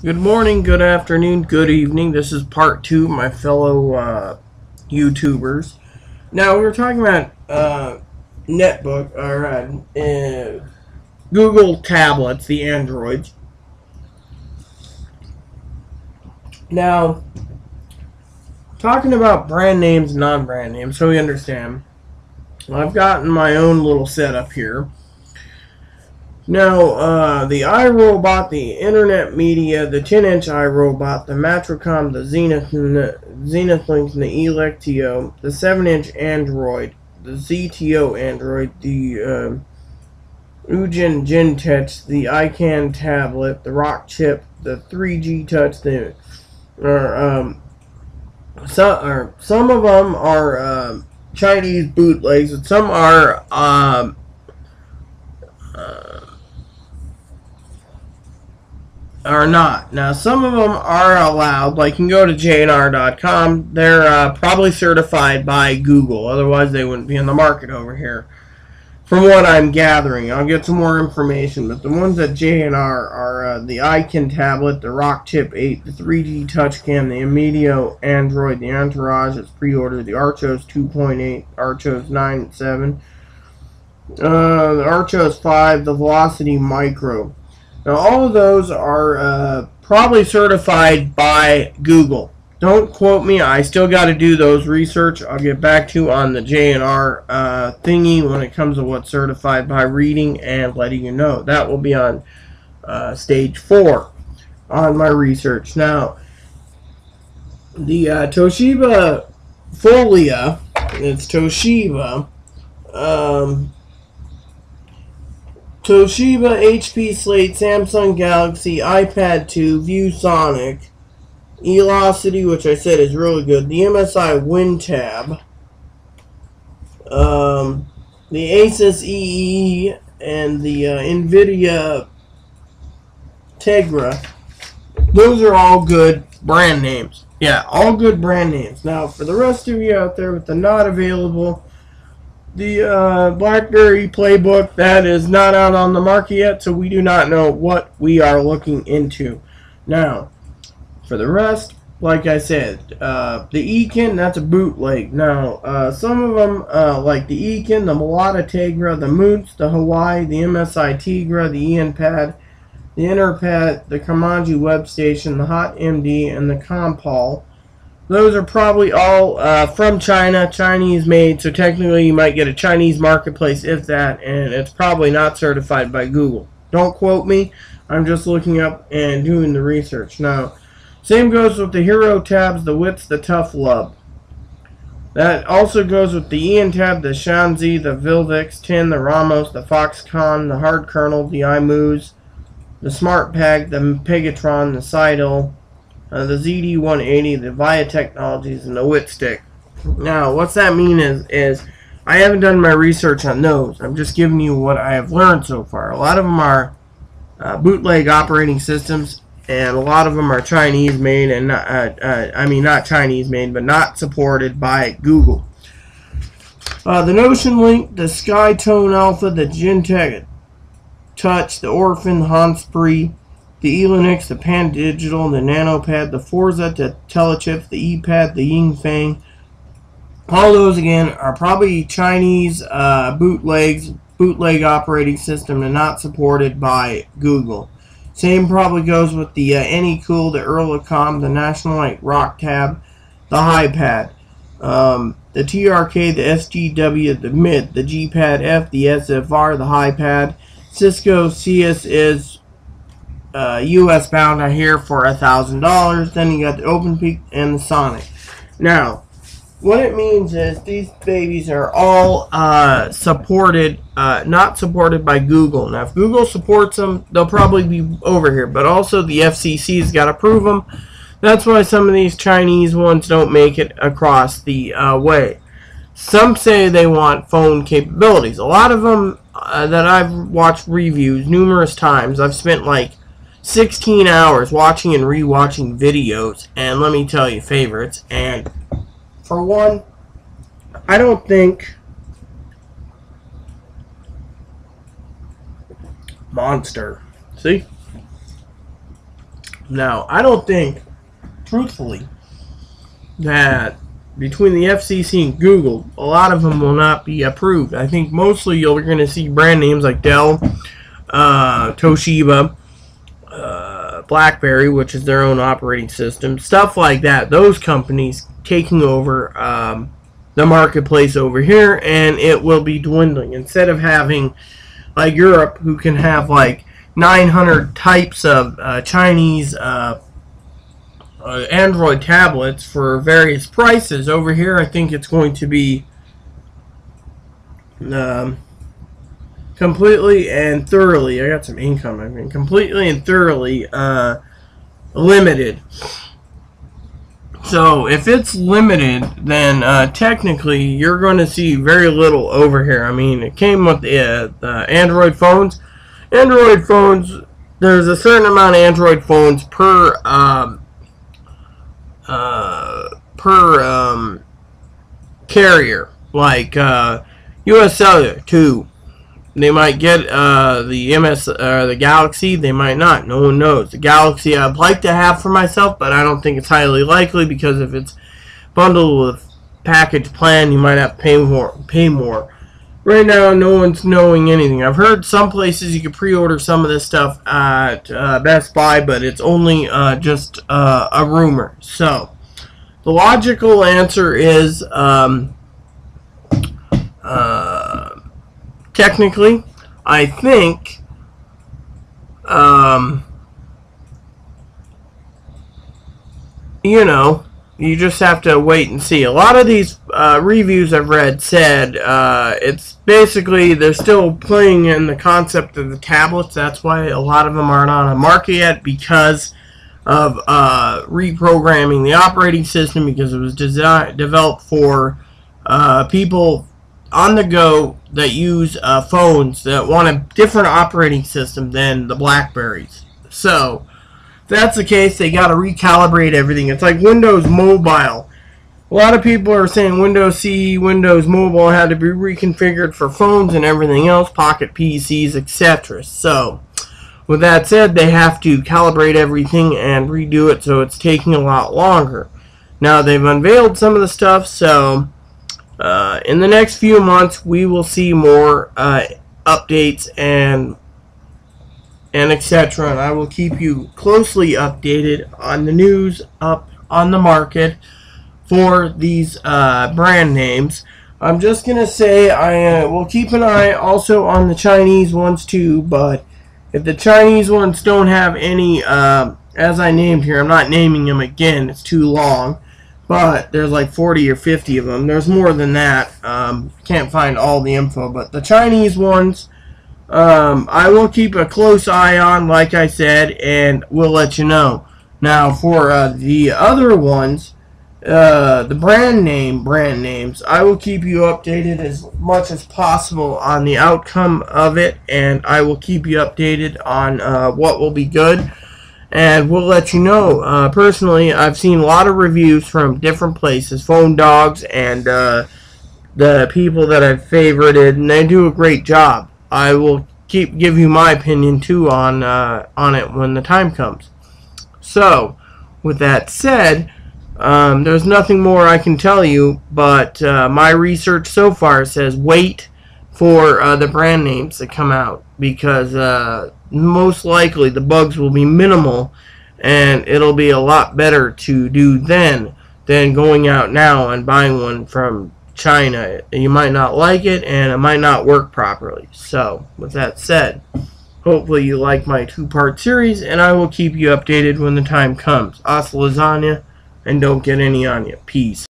Good morning, good afternoon, good evening. This is part two, my fellow YouTubers. Now, we were talking about netbook, or Google tablets, the Androids. Now, talking about brand names, non-brand names, so we understand. I've gotten my own little setup here. Now, the iRobot, the Internet Media, the 10-inch iRobot, the Matricom, the Zenithlink, and the Electio, the 7-inch Android, the ZTO Android, the Ujin Gentech, the iCan tablet, the Rockchip, the 3G Touch, some of them are Chinese bootlegs, and some are not. Now, some of them are allowed. Like, you can go to JNR.com. They're probably certified by Google. Otherwise, they wouldn't be in the market over here. From what I'm gathering, I'll get some more information. But the ones at JNR are the iCan tablet, the Rockchip 8, the 3G TouchCam, the Immediate Android, the Entourage that's pre-ordered, the Archos 2.8, Archos 9 and 7, the Archos 5, the Velocity Micro. Now, all of those are probably certified by Google. Don't quote me. I still got to do those research. I'll get back to you on the JNR thingy when it comes to what's certified by reading and letting you know. That will be on stage 4 on my research. Now, the Toshiba Folia, it's Toshiba. Toshiba, HP Slate, Samsung Galaxy, iPad 2, ViewSonic, Elocity, which I said is really good, the MSI WinTab, the Asus EE, and the NVIDIA Tegra. Those are all good brand names. Yeah, all good brand names. Now, for the rest of you out there with the not available, the BlackBerry Playbook, that is not out on the market yet, so we do not know what we are looking into. Now, for the rest, like I said, the Ekin, that's a bootleg. Now, some of them, like the Ekin, the Mulata Tegra, the Moots, the Hawaii, the MSI Tegra, the ENPad, the Interpad, the Kamanji Web Station, the Hot MD, and the Compal. Those are probably all from China, Chinese made, so technically you might get a Chinese marketplace if that, and it's probably not certified by Google. Don't quote me, I'm just looking up and doing the research. Now, same goes with the Hero tabs, the Wits, the Tough Love. That also goes with the Ian tab, the Shanzi, the Vilvex 10, the Ramos, the Foxconn, the Hard Kernel, the iMoose, the SmartPack, the Pegatron, the Seidel, the ZD180, the Via Technologies, and the Witstick. Now, what's that mean is I haven't done my research on those. I'm just giving you what I have learned so far. A lot of them are bootleg operating systems, and a lot of them are Chinese made, and not Chinese made, but not supported by Google. The Notion Link, the Skytone Alpha, the Gentech Touch, the Orphan, Hanspree, the Elinix, the Pan Digital, the NanoPad, the Forza, the Telechips, the ePad, the Yingfang. All those, again, are probably Chinese bootleg operating system and not supported by Google. Same probably goes with the Anycool, the Earlicom, the National Light Rock Tab, the HiPad, the TRK, the SGW, the MIT, the GPad F, the SFR, the HiPad. Cisco CS is US bound, I hear, for $1,000. Then you got the OpenPeak and the Sonic. Now, what it means is these babies are all supported, not supported by Google. Now, if Google supports them, they'll probably be over here. But also the FCC's got to approve them. That's why some of these Chinese ones don't make it across the way. Some say they want phone capabilities. A lot of them that I've watched reviews numerous times, I've spent like 16 hours watching and rewatching videos, and let me tell you, favorites. And for one, I don't think Monster. See? Now, I don't think, truthfully, that between the FCC and Google, a lot of them will not be approved. I think mostly you're going to see brand names like Dell, Toshiba, BlackBerry, which is their own operating system, stuff like that. Those companies taking over the marketplace over here, and it will be dwindling. Instead of having, like Europe, who can have like 900 types of Chinese Android tablets for various prices, over here I think it's going to be completely and thoroughly, I got some income, I mean, completely and thoroughly limited. So if it's limited, then technically you're going to see very little over here. I mean, it came with the Android phones. Android phones, there's a certain amount of Android phones per carrier, like US Cellular 2. They might get the Galaxy, they might not. No one knows. The Galaxy I'd like to have for myself, but I don't think it's highly likely, because if it's bundled with package plan, you might have to pay more. Right now, no one's knowing anything. I've heard some places you can pre-order some of this stuff at Best Buy, but it's only just a rumor. So, the logical answer is technically, I think you know, you just have to wait and see. A lot of these reviews I've read said it's basically they're still playing in the concept of the tablets. That's why a lot of them aren't on the market yet, because of reprogramming the operating system, because it was developed for people on the go that use phones that want a different operating system than the BlackBerries. So if that's the case, they got to recalibrate everything. It's like Windows Mobile. A lot of people are saying Windows CE, Windows Mobile had to be reconfigured for phones and everything else, pocket PCs, etc. So with that said, they have to calibrate everything and redo it, so it's taking a lot longer. Now they've unveiled some of the stuff, so in the next few months we will see more updates and etc. And I will keep you closely updated on the news up on the market for these brand names. I'm just gonna say I will keep an eye also on the Chinese ones too, but if the Chinese ones don't have any, as I named here, I'm not naming them again, it's too long, but there's like 40 or 50 of them. There's more than that. Can't find all the info, but the Chinese ones, I will keep a close eye on, like I said, and we'll let you know. Now, for the other ones, the brand names, I will keep you updated as much as possible on the outcome of it, and I will keep you updated on what will be good. And we'll let you know. Personally, I've seen a lot of reviews from different places, Phone Dogs, and the people that I've favorited, and they do a great job. I will give you my opinion too on it when the time comes. So, with that said, there's nothing more I can tell you, but my research so far says wait for the brand names to come out, because most likely the bugs will be minimal, and it'll be a lot better to do then than going out now and buying one from China. You might not like it, and it might not work properly. So, with that said, hopefully you like my two-part series, and I will keep you updated when the time comes. Hasta lasagna, and don't get any on you. Peace.